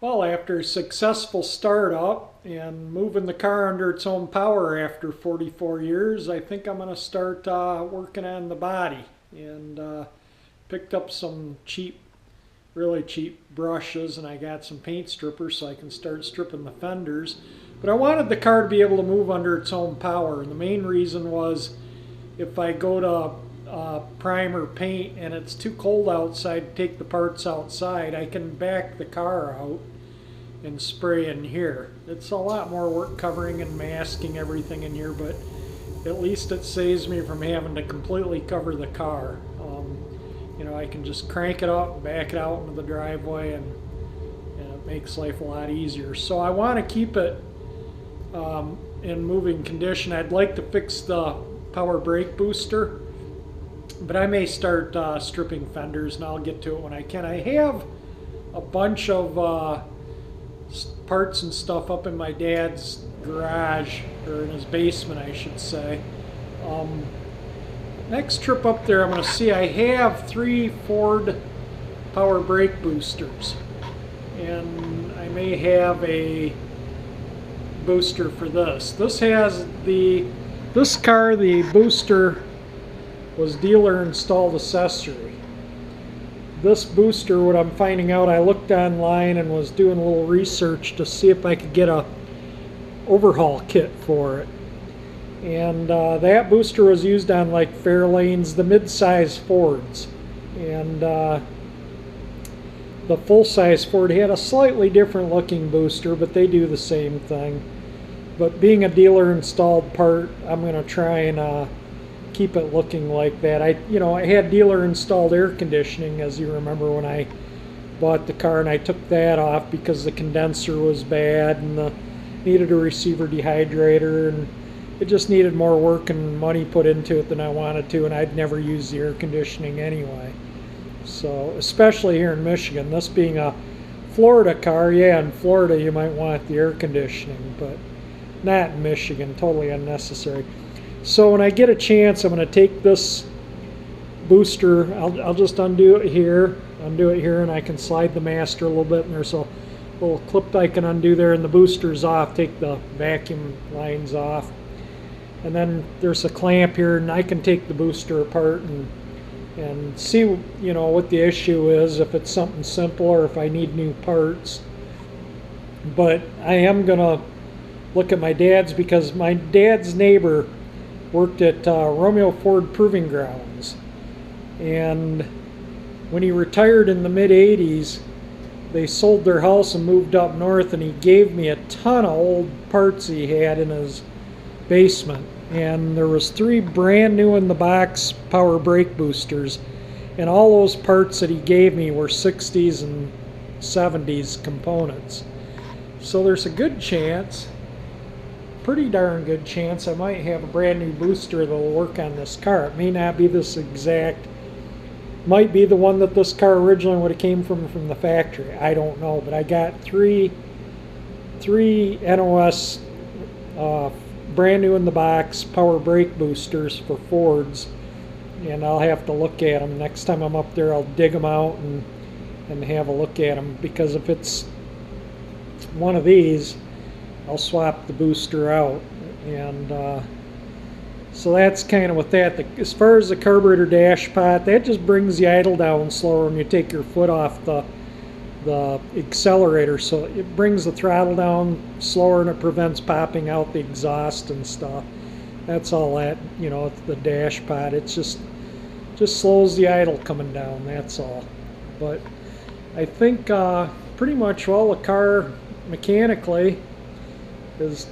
Well, after a successful startup and moving the car under its own power after 44 years, I think I'm going to start working on the body. And picked up some really cheap brushes, and I got some paint strippers so I can start stripping the fenders. But I wanted the car to be able to move under its own power, and the main reason was if I go to primer paint and it's too cold outside to take the parts outside, I can back the car out and spray in here. It's a lot more work covering and masking everything in here, but at least it saves me from having to completely cover the car. I can just crank it up, back it out into the driveway, and it makes life a lot easier. So I want to keep it in moving condition. I'd like to fix the power brake booster, but I may start stripping fenders, and I'll get to it when I can. I have a bunch of parts and stuff up in my dad's garage, or in his basement I should say. Next trip up there, I'm going to see I have 3 Ford power brake boosters, and I may have a booster for this. This car, the booster was dealer installed accessory. This booster, what I'm finding out, I looked online and was doing a little research to see if I could get a overhaul kit for it. And that booster was used on like Fairlanes, the mid-size Fords. And the full-size Ford had a slightly different looking booster, but they do the same thing. But being a dealer installed part, I'm going to try and keep it looking like that. I had dealer installed air conditioning, as you remember, when I bought the car, and I took that off because the condenser was bad and needed a receiver dehydrator, and it just needed more work and money put into it than I wanted to, and I'd never use the air conditioning anyway. So, especially here in Michigan, this being a Florida car, yeah, in Florida you might want the air conditioning, but not in Michigan, totally unnecessary. So when I get a chance, I'm going to take this booster, I'll just undo it here, and I can slide the master a little bit, and there's a little clip I can undo there, and the booster's off, take the vacuum lines off. And then there's a clamp here, and I can take the booster apart and see what the issue is, if it's something simple or if I need new parts. But I am gonna look at my dad's, because my dad's neighbor worked at Romeo Ford Proving Grounds, and when he retired in the mid-80s, they sold their house and moved up north, and he gave me a ton of old parts he had in his basement, and there was 3 brand new in the box power brake boosters, and all those parts that he gave me were 60s and 70s components. So there's a good chance, pretty darn good chance, I might have a brand new booster that'll work on this car. It may not be this exact, might be the one that this car originally would have came from the factory, I don't know, but I got three NOS brand new in the box power brake boosters for Fords, and I'll have to look at them next time I'm up there. I'll dig them out and have a look at them, because if it's one of these, I'll swap the booster out. And so that's kind of with that. As far as the carburetor dash pot, that just brings the idle down slower when you take your foot off the accelerator, so it brings the throttle down slower, and it prevents popping out the exhaust and stuff. That's all that, it's the dash pot. It's just slows the idle coming down, that's all. But I think pretty much all the car mechanically is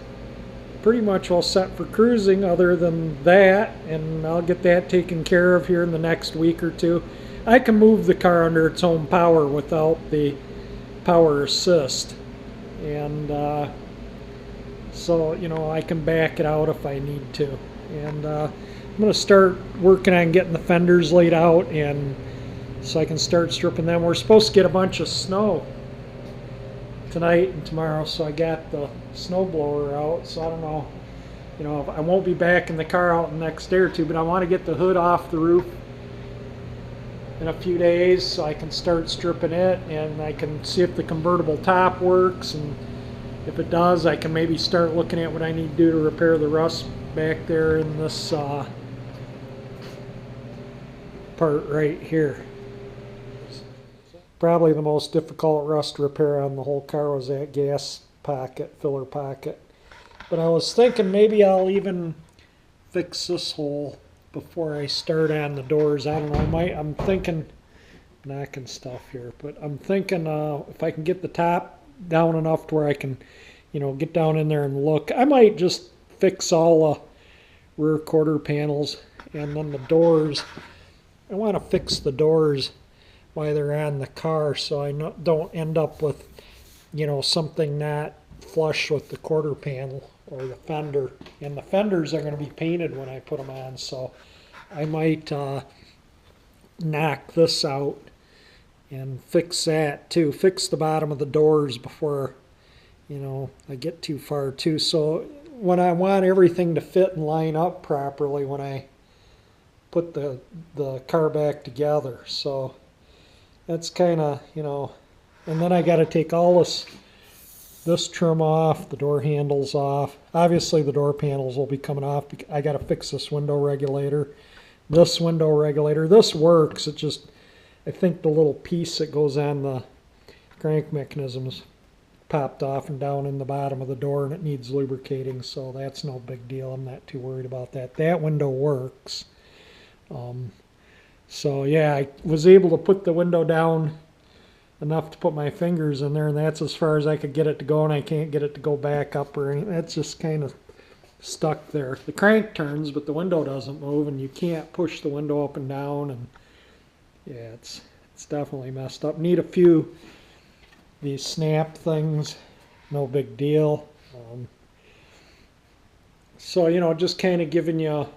pretty much all set for cruising, other than that, and I'll get that taken care of here in the next week or two. I can move the car under its own power without the power assist, and so I can back it out if I need to. And I'm going to start working on getting the fenders laid out, and so I can start stripping them. We're supposed to get a bunch of snow tonight and tomorrow, so I got the snow blower out, so I don't know, I won't be backing the car out in the next day or two, but I want to get the hood off the roof in a few days so I can start stripping it, and I can see if the convertible top works, and if it does, I can maybe start looking at what I need to do to repair the rust back there in this part right here. Probably the most difficult rust repair on the whole car was that gas pocket, filler pocket. But I was thinking maybe I'll even fix this hole before I start on the doors. I don't know, I'm thinking, knocking stuff here, but I'm thinking if I can get the top down enough to where I can, get down in there and look, I might just fix all the rear quarter panels, and then the doors. I want to fix the doors while they're on the car so I don't end up with, something not flush with the quarter panel or the fender. And the fenders are going to be painted when I put them on, so I might knock this out and fix that too. Fix the bottom of the doors before, I get too far too. So when I want everything to fit and line up properly when I put the car back together. So that's kind of, and then I got to take all this trim off, the door handles off. Obviously the door panels will be coming off. I got to fix this window regulator. This window regulator, this works. It just, I think the little piece that goes on the crank mechanisms popped off and down in the bottom of the door, and it needs lubricating, so that's no big deal. I'm not too worried about that. That window works. So yeah, I was able to put the window down enough to put my fingers in there, and that's as far as I could get it to go, and I can't get it to go back up or anything. That's just kind of stuck there. The crank turns, but the window doesn't move, and you can't push the window up and down, and yeah, it's definitely messed up. Need a few these snap things, no big deal. So just kind of giving you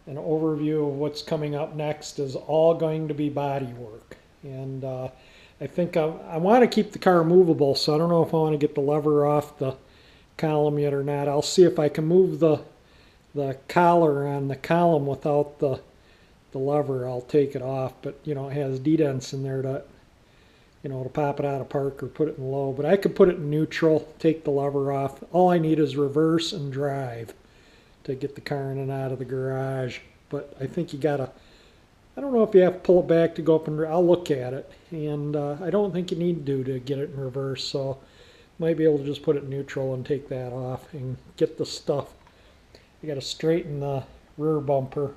an overview of what's coming up next is all going to be body work. And I think I want to keep the car movable, so I don't know if I want to get the lever off the column yet or not. I'll see if I can move the collar on the column without the lever. I'll take it off, but it has D-dents in there to to pop it out of park or put it in low. But I could put it in neutral, take the lever off. All I need is reverse and drive to get the car in and out of the garage. But I think you gotta, I don't know if you have to pull it back to go up and I'll look at it. And I don't think you need to get it in reverse, so might be able to just put it in neutral and take that off and get the stuff. I gotta straighten the rear bumper,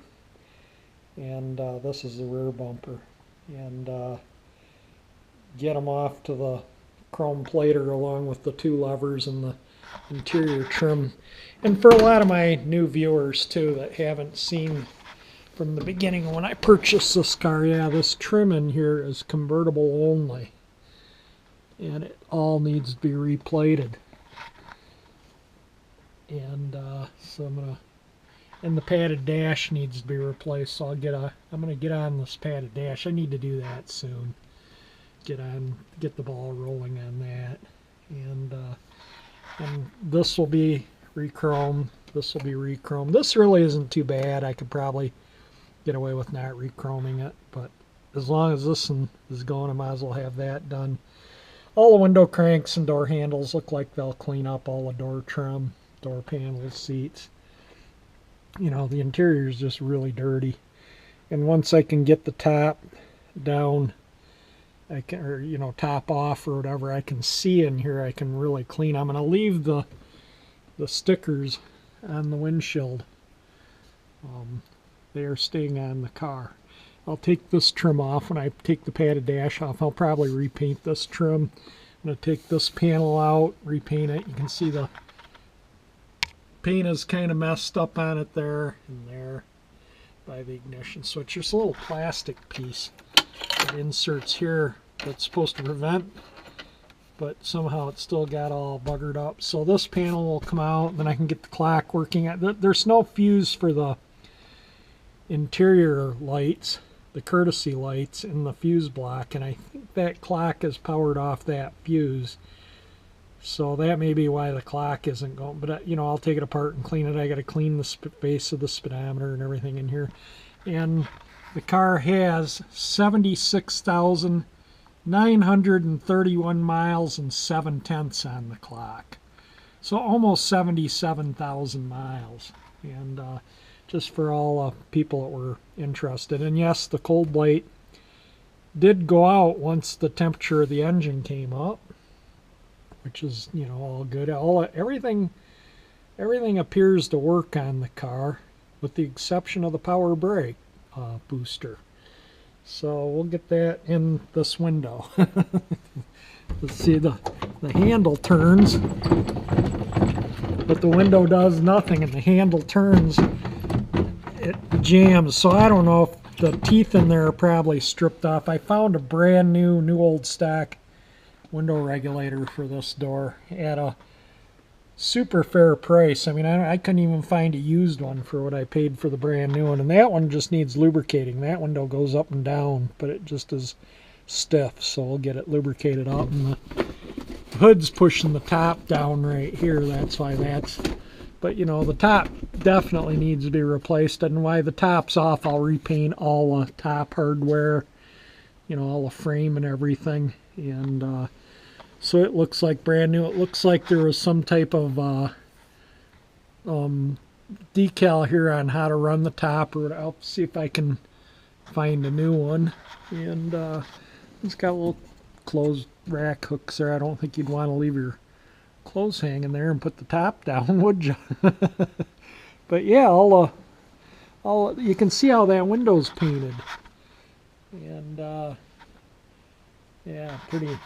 and this is the rear bumper, and get them off to the chrome plater along with the two levers and the interior trim. And for a lot of my new viewers too that haven't seen from the beginning when I purchased this car, yeah, this trim in here is convertible only, and it all needs to be replated. And so I'm gonna, and the padded dash needs to be replaced, so I'm gonna get on this padded dash. I need to do that soon. Get the ball rolling on that. And this will be re-chromed. This will be re-chromed. This really isn't too bad. I could probably get away with not re-chroming it, but as long as this one is going, I might as well have that done. All the window cranks and door handles look like they'll clean up. All the door trim, door panels, seats. The interior is just really dirty. And once I can get the top down, I can, or top off or whatever, I can see in here, I can really clean. I'm going to leave the stickers on the windshield. They are staying on the car. I'll take this trim off. When I take the padded dash off, I'll probably repaint this trim. I'm going to take this panel out, repaint it. You can see the paint is kind of messed up on it there and there by the ignition switch. There's a little plastic piece that inserts here that's supposed to prevent, but somehow it's still got all buggered up. So this panel will come out, and then I can get the clock working. There's no fuse for the interior lights, the courtesy lights in the fuse block, and I think that clock is powered off that fuse. So that may be why the clock isn't going, but I'll take it apart and clean it. I got to clean the base of the speedometer and everything in here. And the car has 76,931 miles and 7/10 on the clock. So almost 77,000 miles. And just for all people that were interested. And yes, the cold light did go out once the temperature of the engine came up, which is, you know, all good. Everything appears to work on the car, with the exception of the power brake booster. So we'll get that in this window. Let's see, the handle turns, but the window does nothing, and the handle turns, it jams. So I don't know if the teeth in there are probably stripped off. I found a brand new old stock window regulator for this door at a super fair price. I mean, I couldn't even find a used one for what I paid for the brand new one. And that one just needs lubricating. That window goes up and down, but it just is stiff. So we'll get it lubricated up. And the hood's pushing the top down right here. That's why that's... But, you know, the top definitely needs to be replaced. And while the top's off, I'll repaint all the top hardware, you know, all the frame and everything. And so it looks like brand new. It looks like there was some type of decal here on how to run the top, or I'll see if I can find a new one. And it's got little clothes rack hooks there. I don't think you'd want to leave your clothes hanging there and put the top down, would you? But yeah, you can see how that window's painted. And yeah, pretty...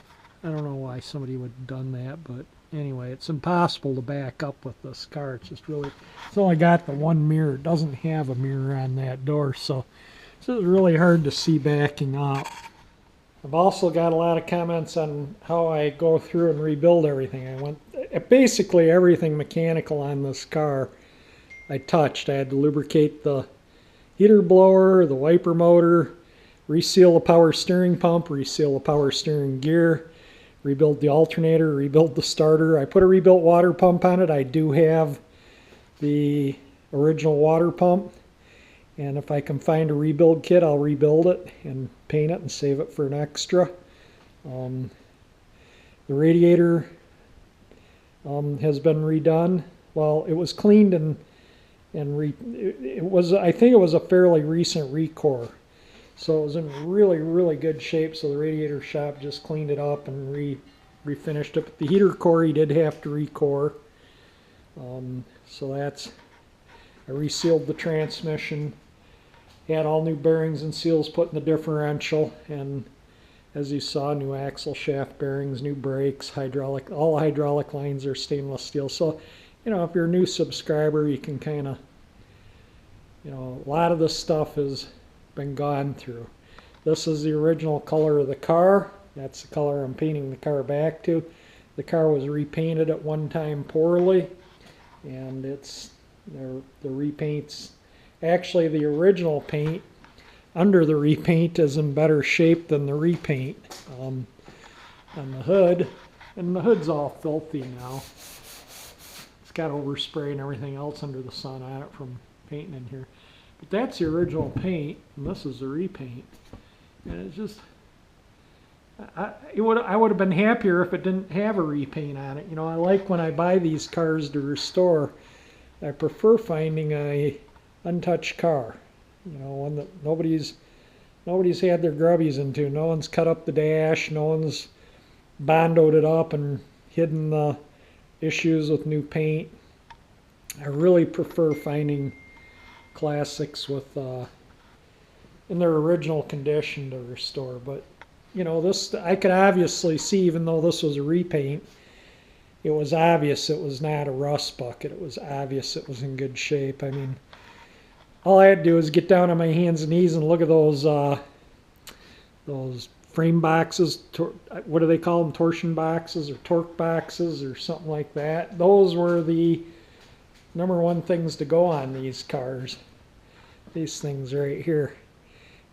I don't know why somebody would have done that, but anyway, it's impossible to back up with this car. It's just really, it's only got the one mirror. It doesn't have a mirror on that door, so it's really hard to see backing up. I've also got a lot of comments on how I go through and rebuild everything. Basically everything mechanical on this car I touched. I had to lubricate the heater blower, the wiper motor, reseal the power steering pump, reseal the power steering gear, rebuild the alternator, rebuild the starter. I put a rebuilt water pump on it. I do have the original water pump, and if I can find a rebuild kit, I'll rebuild it and paint it and save it for an extra. The radiator has been redone. Well, it was cleaned and it was, I think it was a fairly recent recore. So it was in really good shape, so the radiator shop just cleaned it up and refinished it. But the heater core he did have to recore. So that's, I resealed the transmission, had all new bearings and seals put in the differential, and as you saw, new axle shaft bearings, new brakes, hydraulic, all the hydraulic lines are stainless steel. So, you know, if you're a new subscriber, you can kind of, you know, a lot of this stuff has been gone through. This is the original color of the car. That's the color I'm painting the car back to. The car was repainted at one time poorly, and it's the repaints. Actually, the original paint under the repaint is in better shape than the repaint on the hood, and the hood's all filthy now. It's got overspray and everything else under the sun on it from painting in here. But that's the original paint, and this is the repaint. And it's just, I would have been happier if it didn't have a repaint on it. You know, I like when I buy these cars to restore, I prefer finding a untouched car. You know, one that nobody's had their grubbies into. No one's cut up the dash, no one's bondoed it up and hidden the issues with new paint. I really prefer finding classics with in their original condition to restore. But you know, this, I could obviously see, even though this was a repaint, it was obvious it was not a rust bucket. It was obvious it was in good shape. I mean, all I had to do was get down on my hands and knees and look at those frame boxes. What do they call them? Torsion boxes or torque boxes or something like that. Those were the #1 things to go on these cars. These things right here.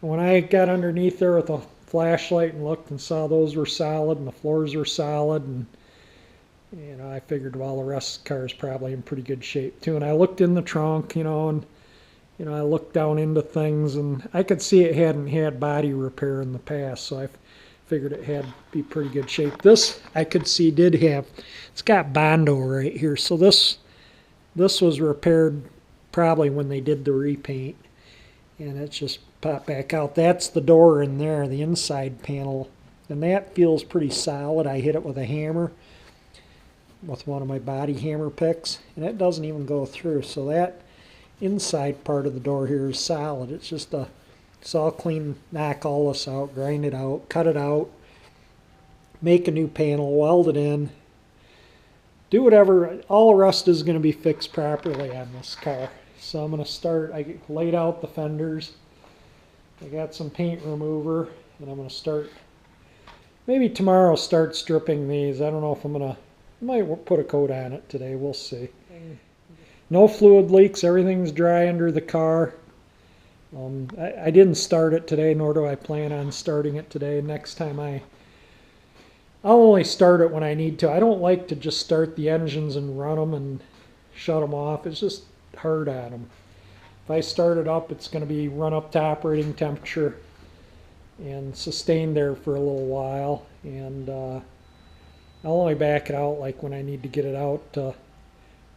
And when I got underneath there with a flashlight and looked and saw those were solid and the floors were solid, and you know, I figured, well, the rest of the car is probably in pretty good shape too. And I looked in the trunk, you know, and you know, I looked down into things and I could see it hadn't had body repair in the past, so I figured it had to be pretty good shape. This I could see did have, it's got Bondo right here, so this was repaired probably when they did the repaint, and it's just popped back out. That's the door in there, the inside panel, and that feels pretty solid. I hit it with a hammer, with one of my body hammer picks, and it doesn't even go through, so that inside part of the door here is solid. It's just it's all clean. Knock all this out, grind it out, cut it out, make a new panel, weld it in, do whatever. All the rest is going to be fixed properly on this car. So I'm going to start. I laid out the fenders, I got some paint remover, and I'm going to start, maybe tomorrow, start stripping these. I don't know if I'm going to, I might put a coat on it today, we'll see. No fluid leaks, everything's dry under the car. I didn't start it today, nor do I plan on starting it today. Next time I'll only start it when I need to. I don't like to just start the engines and run them and shut them off. It's just hard on them. If I start it up, it's going to be run up to operating temperature and sustain there for a little while. And I'll only back it out like when I need to get it out to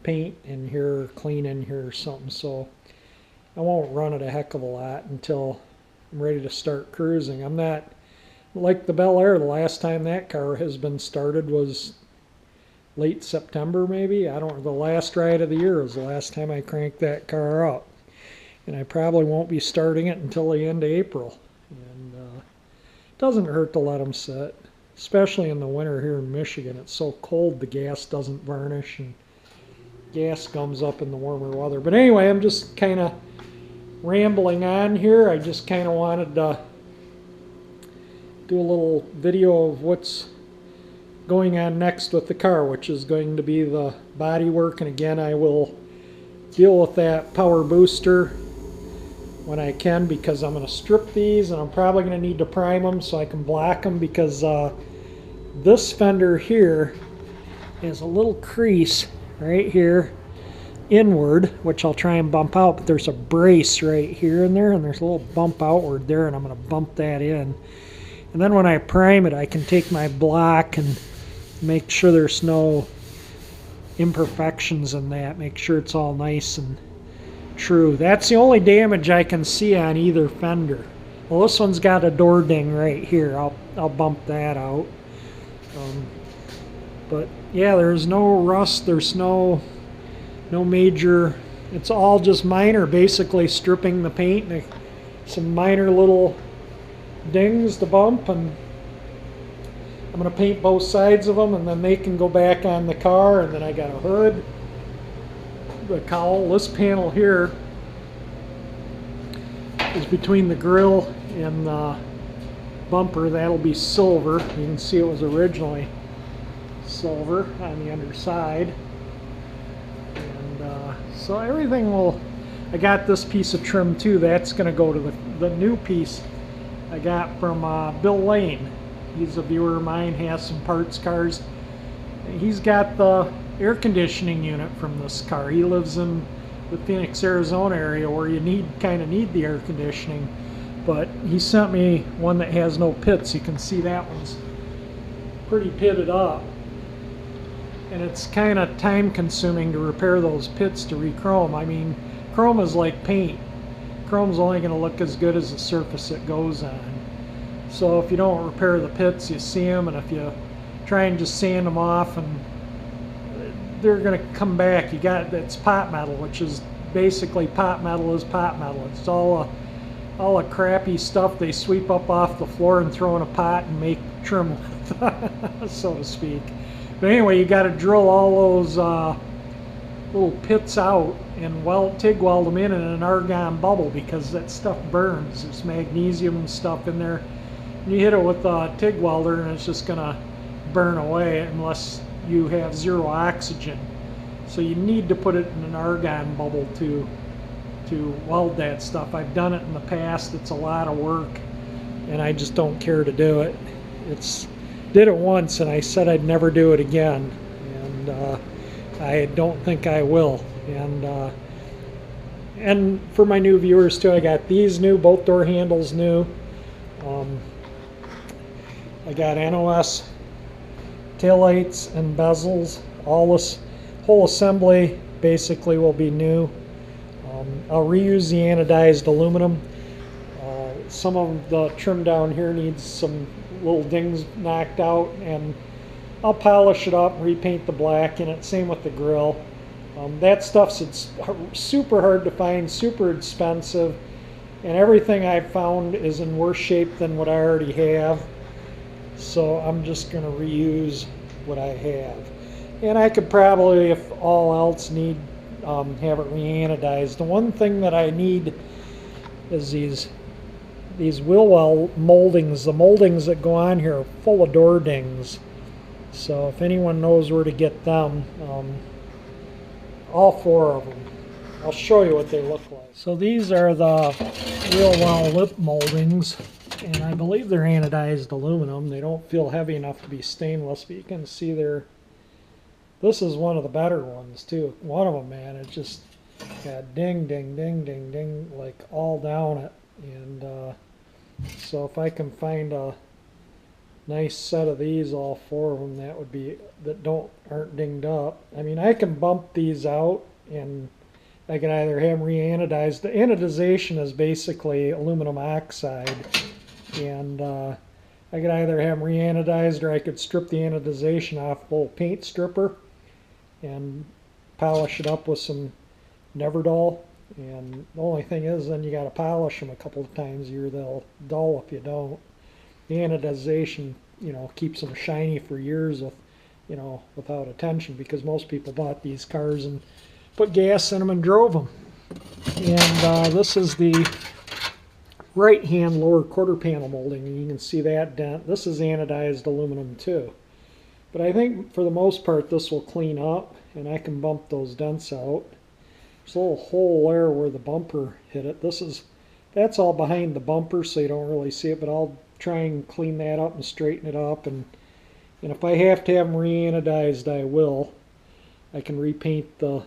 paint in here or clean in here or something. So I won't run it a heck of a lot until I'm ready to start cruising. I'm not like the Bel Air. The last time that car has been started was late September, maybe. I don't know. The last ride of the year was the last time I cranked that car up, and I probably won't be starting it until the end of April. And it doesn't hurt to let them sit, especially in the winter here in Michigan. It's so cold, the gas doesn't varnish and gas gums up in the warmer weather. But anyway, I'm just kind of rambling on here. I just kind of wanted to do a little video of what's going on next with the car, which is going to be the body work. And again, I will deal with that power booster when I can, because I'm going to strip these, and I'm probably going to need to prime them so I can block them, because this fender here is a little crease right here inward, which I'll try and bump out, but there's a brace right here and there, and there's a little bump outward there, and I'm going to bump that in. And then when I prime it, I can take my block and make sure there's no imperfections in that, make sure it's all nice and true. That's the only damage I can see on either fender. Well, this one's got a door ding right here. I'll bump that out. But yeah, there's no rust, there's no major, it's all just minor, basically stripping the paint and some minor little dings to bump, and I'm going to paint both sides of them, and then they can go back on the car. And then I got a hood, the cowl. This panel here is between the grill and the bumper. That'll be silver. You can see it was originally silver on the underside. And so everything will, I got this piece of trim too. That's going to go to the new piece I got from Bill Lane. He's a viewer of mine, has some parts cars. He's got the air conditioning unit from this car. He lives in the Phoenix, Arizona area, where you kind of need the air conditioning. But he sent me one that has no pits. You can see that one's pretty pitted up. And it's kind of time consuming to repair those pits to re-chrome. I mean, chrome is like paint. Chrome's only going to look as good as the surface it goes on. So if you don't repair the pits, you see them, and if you try and just sand them off, and they're going to come back. It's pot metal, which is basically pot metal is pot metal. It's all the crappy stuff they sweep up off the floor and throw in a pot and make trim with, so to speak. But anyway, you got to drill all those little pits out and TIG weld them in an argon bubble, because that stuff burns. There's magnesium and stuff in there. And you hit it with a TIG welder, and it's just going to burn away unless you have zero oxygen. So you need to put it in an argon bubble to weld that stuff. I've done it in the past. It's a lot of work, and I just don't care to do it. Did it once, and I said I'd never do it again, and I don't think I will. And And for my new viewers too, I got these new, both door handles new. I got NOS taillights and bezels. All this whole assembly basically will be new. I'll reuse the anodized aluminum. Some of the trim down here needs some little dings knocked out, and I'll polish it up, repaint the black in it. Same with the grill. That stuff's super hard to find, super expensive, and everything I've found is in worse shape than what I already have. So I'm just going to reuse what I have. And I could probably, if all else, need have it reanodized. The one thing that I need is these wheel well moldings. The moldings that go on here are full of door dings. So if anyone knows where to get them, all 4 of them. I'll show you what they look like. So these are the wheel well lip moldings, and I believe they're anodized aluminum. They don't feel heavy enough to be stainless, but you can see this is one of the better ones too. One of them, man, it just got ding, ding, ding, ding, ding, like all down it. And so if I can find a nice set of these, all 4 of them, that would be, that aren't dinged up. I mean, I can bump these out, and I can either have them reanodized. The anodization is basically aluminum oxide, and I could either have them reanodized, or I could strip the anodization off a little paint stripper and polish it up with some Neverdol. And the only thing is, then you got to polish them a couple of times a year. They'll dull if you don't. The anodization, keeps them shiny for years with, without attention, because most people bought these cars and put gas in them and drove them. And this is the right-hand lower quarter panel molding, and you can see that dent. This is anodized aluminum too. But I think for the most part this will clean up, and I can bump those dents out. There's a little hole there where the bumper hit it. That's all behind the bumper, so you don't really see it, but I'll try and clean that up and straighten it up, and if I have to have them re-anodized, I will. I can repaint the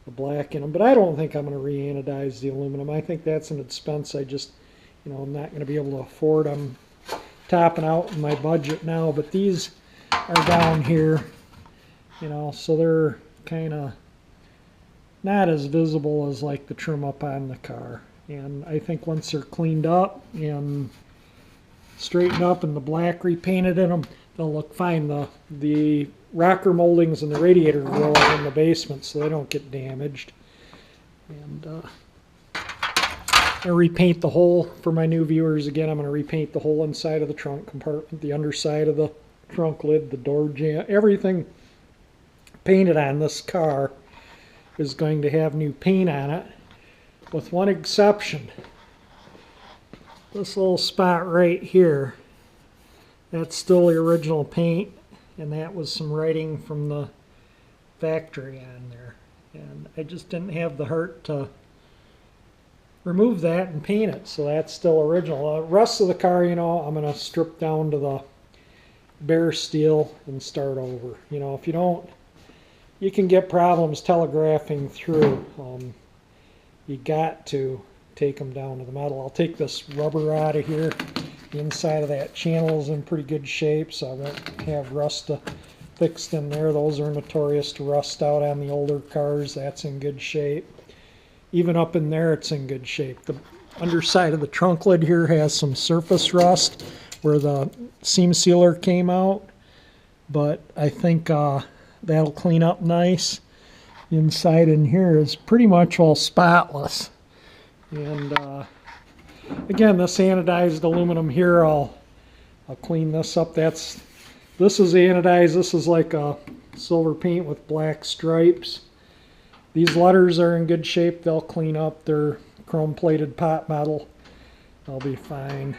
black in them, but I don't think I'm going to re-anodize the aluminum. I think that's an expense I'm not going to be able to afford. I'm topping out in my budget now, but these are down here, so they're kind of not as visible as like the trim up on the car. And I think once they're cleaned up and straightened up and the black repainted in them, they'll look fine. The rocker moldings and the radiator grill are in the basement, so they don't get damaged. And I repaint the whole, for my new viewers again, I'm going to repaint the whole inside of the trunk compartment, the underside of the trunk lid, the door jamb, everything painted on this car is going to have new paint on it, with one exception. This little spot right here, that's still the original paint, and that was some writing from the factory on there, and I just didn't have the heart to remove that and paint it, so that's still original. The rest of the car, I'm going to strip down to the bare steel and start over. If you don't, you can get problems telegraphing through. You got to take them down to the metal. I'll take this rubber out of here. The inside of that channel is in pretty good shape, so I won't have rust fixed in there. Those are notorious to rust out on the older cars. That's in good shape. Even up in there, it's in good shape. The underside of the trunk lid here has some surface rust where the seam sealer came out, but I think that'll clean up nice. Inside in here is pretty much all spotless. And again, this anodized aluminum here, I'll clean this up. This is anodized. This is like a silver paint with black stripes. These letters are in good shape. They'll clean up. They're chrome plated pot metal. They'll be fine.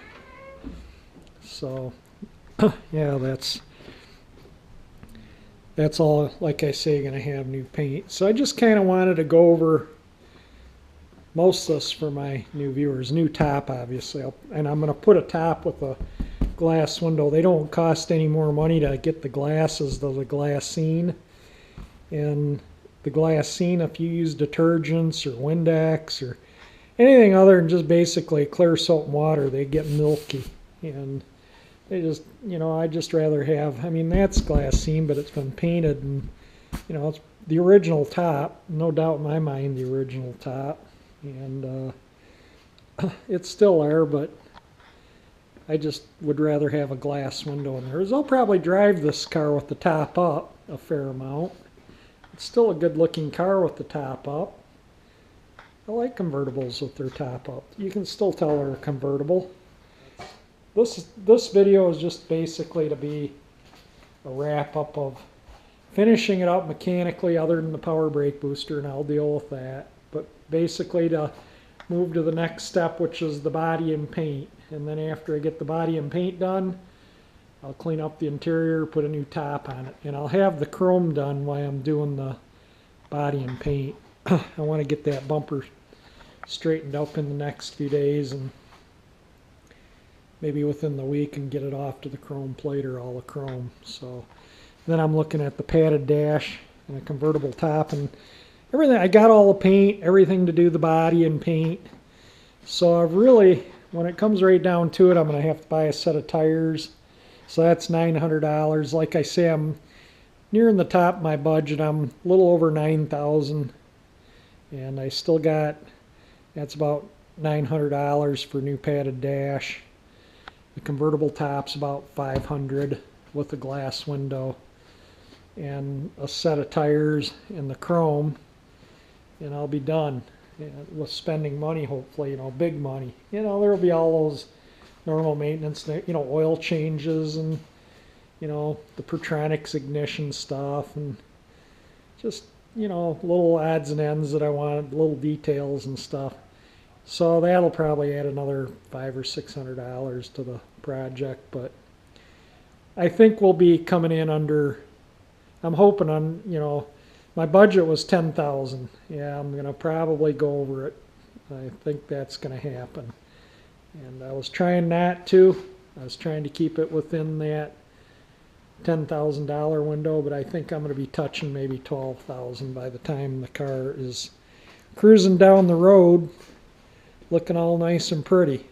So yeah, that's all, like I say, going to have new paint. So I just kind of wanted to go over most of this for my new viewers. New top, obviously. And I'm going to put a top with a glass window. They don't cost any more money to get the glass as the glassine. And the glassine, if you use detergents or Windex or anything other than just basically clear soap and water, they get milky. And they just, I just rather have, I mean, that's glassine, but it's been painted, and, it's the original top, no doubt in my mind, the original top. And it's still there, but I just would rather have a glass window in there. I'll probably drive this car with the top up a fair amount. It's still a good looking car with the top up. I like convertibles with their top up. You can still tell they're a convertible. This video is just basically to be a wrap up of finishing it up mechanically other than the power brake booster, and I'll deal with that. But basically to move to the next step, which is the body and paint. And then after I get the body and paint done, I'll clean up the interior, put a new top on it. And I'll have the chrome done while I'm doing the body and paint. I want to get that bumper straightened up in the next few days, and maybe within the week, and get it off to the chrome plate or all the chrome. So then I'm looking at the padded dash and a convertible top and everything. I got all the paint, everything to do the body and paint. So I've really, when it comes right down to it, I'm going to have to buy a set of tires. So that's $900. Like I say, I'm nearing the top of my budget. I'm a little over $9,000, and I still got, that's about $900 for new padded dash. The convertible top's about $500 with a glass window, and a set of tires and the chrome, and I'll be done with spending money, hopefully, big money. There'll be all those normal maintenance, oil changes and, the Pertronics ignition stuff, and just, little odds and ends that I want, little details and stuff. So that'll probably add another $500 or $600 to the project, but I think we'll be coming in under, I'm hoping on, my budget was $10,000. Yeah, I'm going to probably go over it. I think that's going to happen. And I was trying not to. I was trying to keep it within that $10,000 window, but I think I'm going to be touching maybe $12,000 by the time the car is cruising down the road, looking all nice and pretty.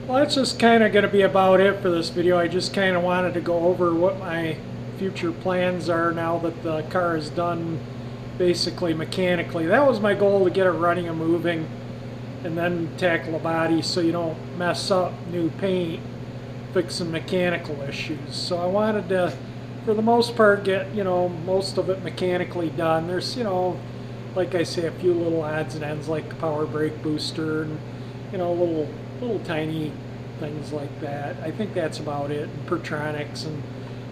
Well, that's just kind of going to be about it for this video. I just kind of wanted to go over what my future plans are now that the car is done basically mechanically. That was my goal, to get it running and moving, and then tackle the body so you don't mess up new paint, fix some mechanical issues. So I wanted to, for the most part, get most of it mechanically done. There's like I say, a few little odds and ends like the power brake booster and little tiny things like that. I think that's about it, and Pertronics and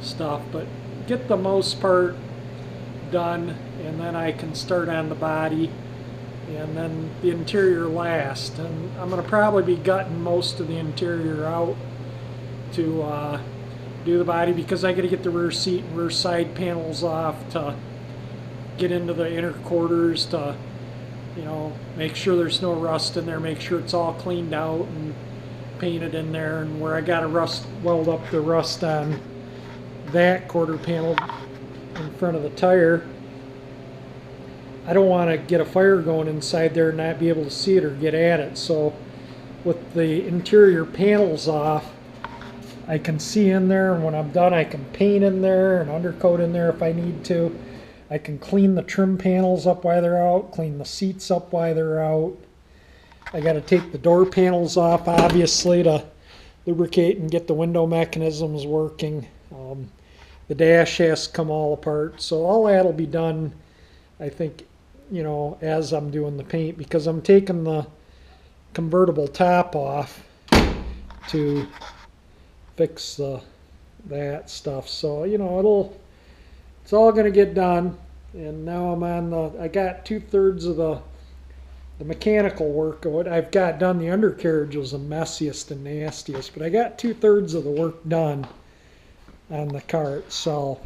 stuff, but get the most part done, and then I can start on the body, and then the interior last. And I'm going to probably be gutting most of the interior out to do the body, because I got to get the rear seat and rear side panels off to get into the inner quarters to make sure there's no rust in there, make sure it's all cleaned out and painted in there. And where I got to weld up the rust on that quarter panel in front of the tire, I don't want to get a fire going inside there and not be able to see it or get at it. So with the interior panels off, I can see in there, and when I'm done I can paint in there and undercoat in there if I need to. I can clean the trim panels up while they're out, clean the seats up while they're out. I got to take the door panels off, obviously, to lubricate and get the window mechanisms working. The dash has to come all apart. So all that'll be done, I think, as I'm doing the paint, because I'm taking the convertible top off to fix that stuff. So, it's all going to get done. And now I'm on I got 2/3 of the mechanical work of what I've got done. The undercarriage was the messiest and nastiest, but I got 2/3 of the work done on the car itself.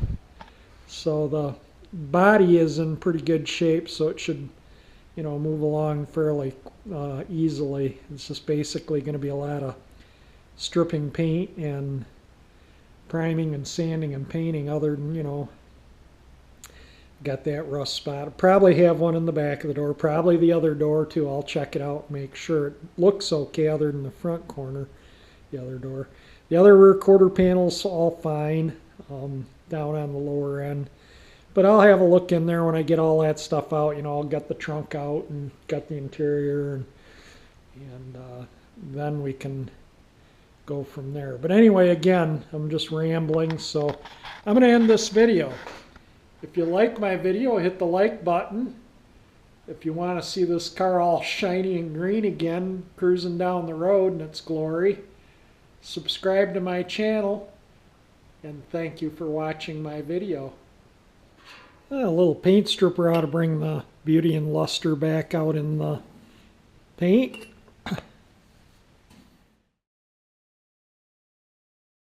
So the body is in pretty good shape, so it should move along fairly easily. It's just basically going to be a lot of stripping paint and priming and sanding and painting, other than got that rust spot. I'll probably have one in the back of the door, probably the other door too. I'll check it out, make sure it looks okay other than the front corner, the other door. The other rear quarter panel's all fine, down on the lower end. But I'll have a look in there when I get all that stuff out. You know, I'll get the trunk out and get the interior, and then we can go from there. But anyway, again, I'm just rambling, so I'm going to end this video. If you like my video, hit the like button. If you want to see this car all shiny and green again, cruising down the road in its glory, subscribe to my channel, and thank you for watching my video. A little paint stripper ought to bring the beauty and luster back out in the paint.